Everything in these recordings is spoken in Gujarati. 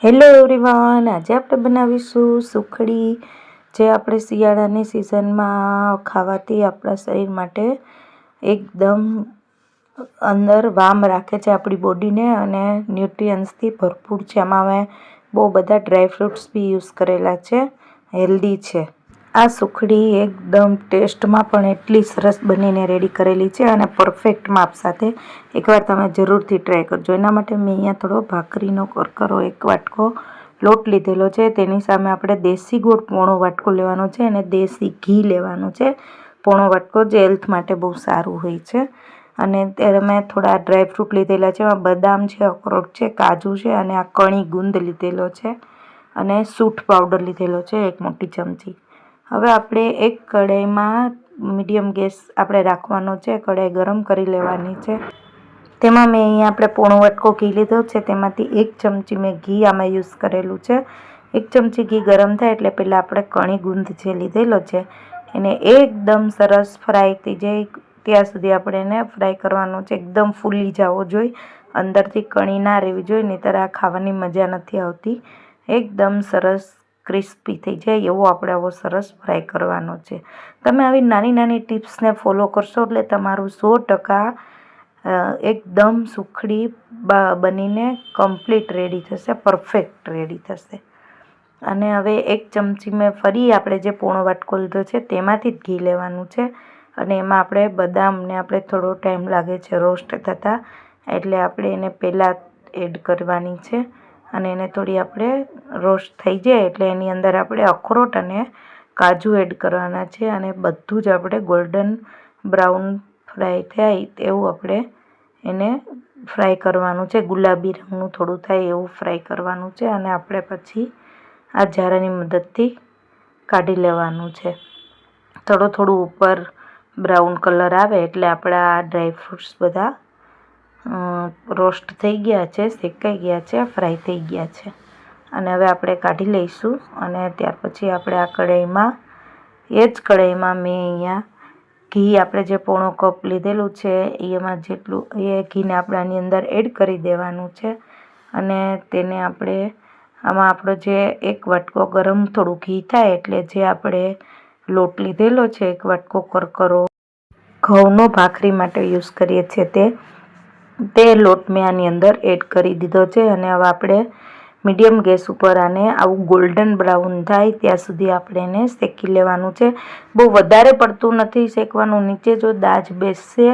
હેલો એવરીવન, આજે આપણે બનાવીશું સુખડી, જે આપણે શિયાળાની સિઝનમાં ખાવાથી આપણા શરીર માટે એકદમ અંદર વામ રાખે છે આપણી બોડીને અને ન્યુટ્રિયન્સથી ભરપૂર છે. આમાં અમે બહુ બધા ડ્રાયફ્રૂટ્સ બી યુઝ કરેલા છે, હેલ્ધી છે. આ સુખડી એકદમ ટેસ્ટમાં પણ એટલી સરસ બનીને રેડી કરેલી છે અને પરફેક્ટ માપ સાથે. એકવાર તમે જરૂરથી ટ્રાય કરજો. એના માટે મેં અહીંયા થોડો ભાખરીનો કરકરો 1 વાટકો લોટ લીધેલો છે. તેની સામે આપણે દેશી ગોળ પોણો વાટકો લેવાનો છે અને દેશી ઘી લેવાનું છે પોણો વાટકો, જે હેલ્થ માટે બહુ સારું હોય છે. અને ત્યારે મેં થોડા ડ્રાયફ્રૂટ લીધેલા છે. એમાં બદામ છે, અખરોટ છે, કાજુ છે અને આ કણી ગુંદ લીધેલો છે અને સૂંઠ પાવડર લીધેલો છે 1 મોટી ચમચી. હવે આપણે એક કઢાઈમાં મીડિયમ ગેસ આપણે રાખવાનો છે. કઢાઈ ગરમ કરી લેવાની છે. તેમાં મેં અહીંયા આપણે પોણો વાટકો ઘી લીધો છે. તેમાંથી 1 ચમચી મેં ઘી આમાં યુઝ કરેલું છે. 1 ચમચી ઘી ગરમ થાય એટલે પહેલાં આપણે કણી ગુંદ જે લીધેલો છે એને એકદમ સરસ ફ્રાય થઈ જાય ત્યાં સુધી આપણે એને ફ્રાય કરવાનો છે. એકદમ ફૂલી જવો જોઈએ, અંદરથી કણી ના રહેવી જોઈએ, નહીંતર આ ખાવાની મજા નથી આવતી. એકદમ સરસ ક્રિસ્પી થઈ જાય એવો આપણે આવો સરસ ફ્રાય કરવાનો છે. તમે આવી નાની નાની ટિપ્સને ફોલો કરશો એટલે તમારું 100% એકદમ સુખડી બનીને કમ્પ્લીટ રેડી થશે, પરફેક્ટ રેડી થશે. અને હવે 1 ચમચી મેં ફરી આપણે જે પોણો વાટકો લીધો છે તેમાંથી જ ઘી લેવાનું છે અને એમાં આપણે બદામને આપણે થોડો ટાઈમ લાગે છે રોસ્ટ થતાં, એટલે આપણે એને પહેલાં એડ કરવાની છે અને એને થોડી આપણે રોસ્ટ થઈ જાય એટલે એની અંદર આપણે અખરોટ અને કાજુ એડ કરવાના છે અને બધું જ આપણે ગોલ્ડન બ્રાઉન ફ્રાય થાય એવું આપણે એને ફ્રાય કરવાનું છે. ગુલાબી રંગનું થોડું થાય એવું ફ્રાય કરવાનું છે અને આપણે પછી આ ઝારાની મદદથી કાઢી લેવાનું છે. થોડું ઉપર બ્રાઉન કલર આવે એટલે આપણા ડ્રાયફ્રૂટ્સ બધા રોસ્ટ થઈ ગયા છે, શેકાઈ ગયા છે, ફ્રાય થઈ ગયા છે અને હવે આપણે કાઢી લઈશું. અને ત્યાર પછી આપણે આ કઢાઈમાં, એ જ કઢાઈમાં મેં અહીંયા ઘી આપણે જે પોણો કપ લીધેલું છે એમાં જેટલું એ ઘીને આપણે આની અંદર એડ કરી દેવાનું છે અને તેને આપણે આમાં આપણો જે 1 વાટકો ગરમ થોડું ઘી થાય એટલે જે આપણે લોટ લીધેલો છે 1 વાટકો કરકરો, ઘઉંનો ભાખરી માટે યુઝ કરીએ છીએ તે લોટ મેં આની અંદર એડ કરી દીધો છે અને હવે આપણે મીડિયમ ગેસ ઉપર આને આવું ગોલ્ડન બ્રાઉન થાય ત્યાં સુધી આપણે એને શેકી લેવાનું છે. બહુ વધારે પડતું નથી શેકવાનું, નીચે જો દાજ બેસશે,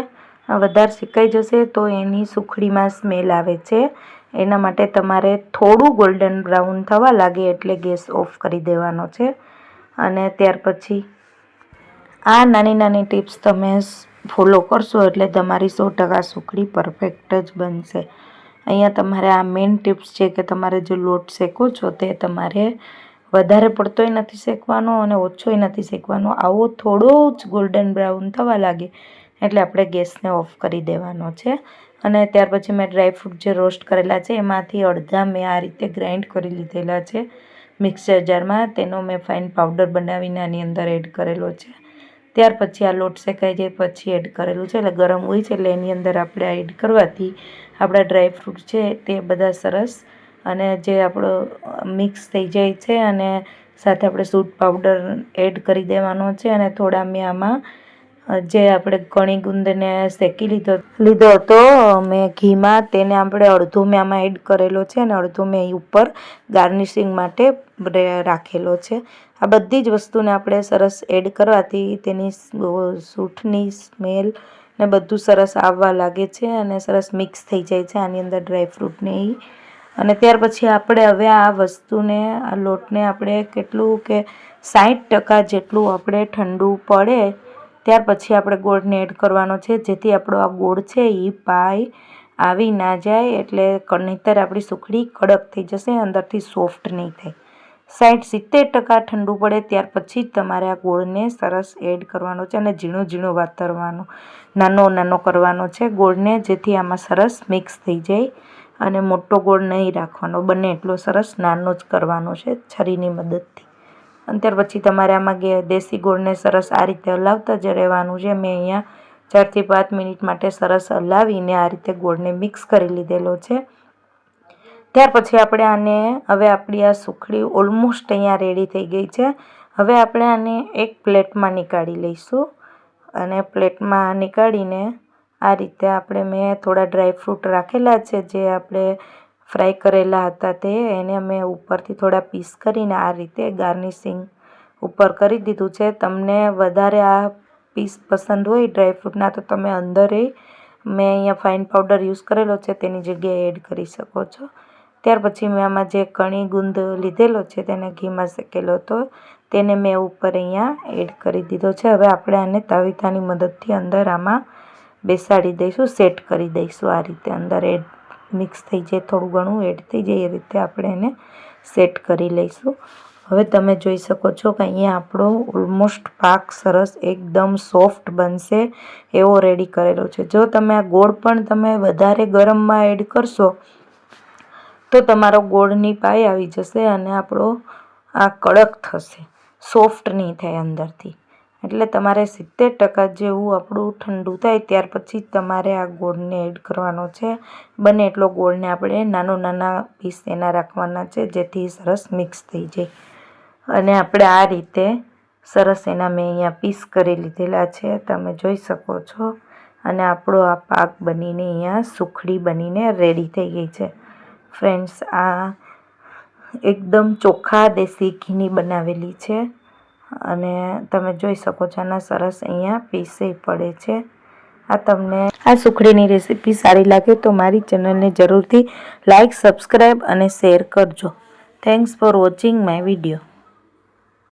વધારે શેકાઈ જશે તો એની સુખડીમાં સ્મેલ આવે છે. એના માટે તમારે થોડું ગોલ્ડન બ્રાઉન થવા લાગે એટલે ગેસ ઓફ કરી દેવાનો છે. અને ત્યાર પછી આ નાની નાની ટિપ્સ તમે ફોલો કરશો એટલે તમારી 100% સુખડી પરફેક્ટ જ બનશે. અહીંયા તમારે આ મેઇન ટિપ્સ છે કે તમારે જો લોટ શેકો છો તે તમારે વધારે પડતોય નથી શેકવાનો અને ઓછોય નથી શેકવાનો. આવો થોડો જ ગોલ્ડન બ્રાઉન થવા લાગે એટલે આપણે ગેસને ઓફ કરી દેવાનો છે. અને ત્યાર પછી મેં ડ્રાયફ્રૂટ જે રોસ્ટ કરેલા છે એમાંથી અડધા મેં આ રીતે ગ્રાઇન્ડ કરી લીધેલા છે મિક્સર જારમાં. તેનો મેં ફાઇન પાવડર બનાવીને આની અંદર એડ કરેલો છે. ત્યાર પછી આ લોટ શેકાઈ જાય પછી એડ કરેલું છે, એટલે ગરમ હોય છે એટલે એની અંદર આપણે આ એડ કરવાથી આપણા ડ્રાયફ્રૂટ છે તે બધા સરસ અને જે આપણો મિક્સ થઈ જાય છે અને સાથે આપણે સૂંઠ પાવડર એડ કરી દેવાનો છે અને થોડા મેં આમાં જે આપણે કણી ગુંદને શેકી લીધો હતો મેં ઘીમાં, તેને આપણે અડધો મેં આમાં એડ કરેલો છે અને અડધો મેં ઉપર ગાર્નિશિંગ માટે રાખેલો છે. આ બધી જ વસ્તુને આપણે સરસ એડ કરવાથી તેની સૂંઠની સ્મેલ ને બધું સરસ આવવા લાગે છે અને સરસ મિક્સ થઈ જાય છે આની અંદર ડ્રાયફ્રૂટને એ. અને ત્યાર પછી આપણે હવે આ વસ્તુને, આ લોટને આપણે કેટલું કે 60% જેટલું આપણે ઠંડુ પડે ત્યાર પછી આપણે ગોળને એડ કરવાનો છે, જેથી આપણો આ ગોળ છે એ પાઈ આવી ના જાય, એટલે નહીંતર આપણી સુખડી કડક થઈ જશે, અંદરથી સોફ્ટ નહીં થાય. 60-70% ઠંડુ પડે ત્યાર પછી જ તમારે આ ગોળને સરસ એડ કરવાનો છે અને ઝીણો ઝીણો વાતરવાનો, નાનો કરવાનો છે ગોળને, જેથી આમાં સરસ મિક્સ થઈ જાય. અને મોટો ગોળ નહીં રાખવાનો, બને એટલો સરસ નાનો જ કરવાનો છે છરીની મદદથી. અને ત્યાર પછી તમારે આમાં દેશી ગોળને સરસ આ રીતે હલાવતા જ રહેવાનું છે. મેં અહીંયા 4 થી 5 મિનિટ માટે સરસ હલાવીને આ રીતે ગોળને મિક્સ કરી લીધેલો છે. ત્યાર પછી આપણે આને હવે આપણી આ સુખડી ઓલમોસ્ટ અહીંયા રેડી થઈ ગઈ છે. હવે આપણે આને એક પ્લેટમાં નીકાળી લઈશું અને પ્લેટમાં નીકાળીને આ રીતે આપણે મેં થોડા ડ્રાયફ્રૂટ રાખેલા છે જે આપણે ફ્રાય કરેલા હતા તે એને મેં ઉપરથી થોડા પીસ કરીને આ રીતે ગાર્નિશિંગ ઉપર કરી દીધું છે. તમને વધારે આ પીસ પસંદ હોય ડ્રાયફ્રૂટના તો તમે અંદરે મેં અહીંયા ફાઇન પાવડર યુઝ કરેલો છે તેની જગ્યાએ એડ કરી શકો છો. ત્યાર પછી મેં આમાં જે કણી ગુંદ લીધેલો છે તેને ઘીમાં શેકેલો હતો તેને મેં ઉપર અહીંયા એડ કરી દીધો છે. હવે આપણે આને તાવીથાની મદદથી અંદર આમાં બેસાડી દઈશું, સેટ કરી દઈશું. આ રીતે અંદર એડ મિક્સ થઈ જાય, થોડું ઘણું એડ થઈ જાય એ રીતે આપણે એને સેટ કરી લઈશું. હવે તમે જોઈ શકો છો કે અહીંયા આપણો ઓલમોસ્ટ પાક સરસ એકદમ સોફ્ટ બનશે એવો રેડી કરેલો છે. જો તમે આ ગોળ પણ તમે વધારે ગરમમાં એડ કરશો તો તમારો ગોળની પાય આવી જશે અને આપણો આ કડક થશે, સોફ્ટ નહીં થાય અંદરથી. એટલે તમારે 70% જેવું આપણું ઠંડુ થાય ત્યાર પછી તમારે આ ગોળને એડ કરવાનો છે. બને એટલો ગોળને આપણે નાના પીસ એના રાખવાના છે જેથી સરસ મિક્સ થઈ જાય. અને આપણે આ રીતે સરસ એના મેં અહીંયા પીસ કરી લીધેલા છે, તમે જોઈ શકો છો. અને આપણો આ પાક બનીને અહીંયા સુખડી બનીને રેડી થઈ ગઈ છે. ફ્રેન્ડ્સ, આ એકદમ ચોખ્ખા દેશી ઘીની બનાવેલી છે અને તમે જોઈ શકો છો આના સરસ અહીંયા પીસે પડે છે. તમને આ સુખડીની રેસીપી સારી લાગે તો મારી ચેનલને જરૂરથી લાઈક, સબસ્ક્રાઈબ અને શેર કરજો. Thanks for watching my video.